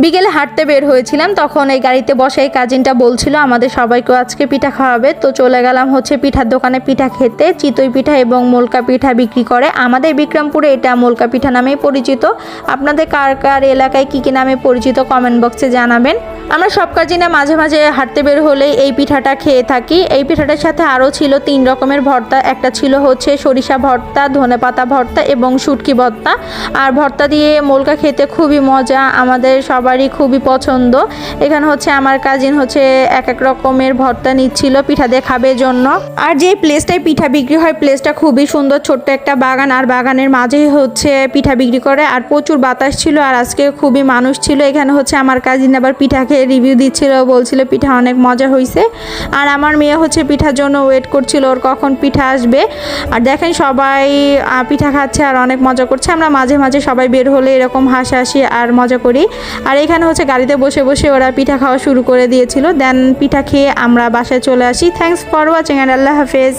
বিকেলে হাঁটতে বের হয়েছিলাম, তখন এই গাড়িতে বসে এই কাজিনটা বলছিল আমাদের সবাইকেও আজকে পিঠা খাওয়াবে। তো চলে গেলাম হচ্ছে পিঠার দোকানে পিঠা খেতে। চিতই পিঠা এবং মোলকা পিঠা বিক্রি করে। আমাদের বিক্রমপুরে এটা মোলকা পিঠা নামেই পরিচিত। আপনাদের কার কার এলাকায় কী কী নামে পরিচিত কমেন্ট বক্সে জানাবেন। আমরা সব কাজিনে মাঝে মাঝে হাঁটতে বের হলেই এই পিঠাটা খেয়ে থাকি। এই পিঠাটার সাথে আরও ছিল 3 রকমের ভর্তা। একটা ছিল হচ্ছে সরিষা ভর্তা, ধনেপাতা ভর্তা এবং শুটকি ভর্তা। আর ভর্তা দিয়ে মোলকা খেতে খুবই মজা, আমাদের সবারই খুবই পছন্দ। এখানে হচ্ছে আমার কাজিন হচ্ছে এক রকমের ভর্তা নিচ্ছিল পিঠা দিয়ে খাবে জন্য। আর যে প্লেসটায় পিঠা বিক্রি হয় প্লেসটা খুবই সুন্দর, ছোট্ট একটা বাগান, আর বাগানের মাঝেই হচ্ছে পিঠা বিক্রি করে। আর প্রচুর বাতাস ছিল, আর আজকে খুবই মানুষ ছিল। এখানে হচ্ছে আমার কাজিন আবার পিঠা খেয়ে রিভিউ দিচ্ছিল, বলছিল পিঠা অনেক মজা হয়েছে। আর আমার মেয়ে হচ্ছে পিঠার জন্য ওয়েট করছিল ওর কখন পিঠা আসবে। আর দেখেন সবাই পিঠা খাচ্ছে আর অনেক মজা করছে। আমরা মাঝে মাঝে সবাই বের হলে এরকম হাসাহাসি আর মজা করি। আর এখানে হচ্ছে গাড়িতে বসে বসে ওরা পিঠা খাওয়া শুরু করে দিয়েছিল। দেন পিঠা খেয়ে আমরা বাসায় চলে আসি। থ্যাঙ্কস ফর ওয়াচিং অ্যান্ড আল্লাহ হাফেজ।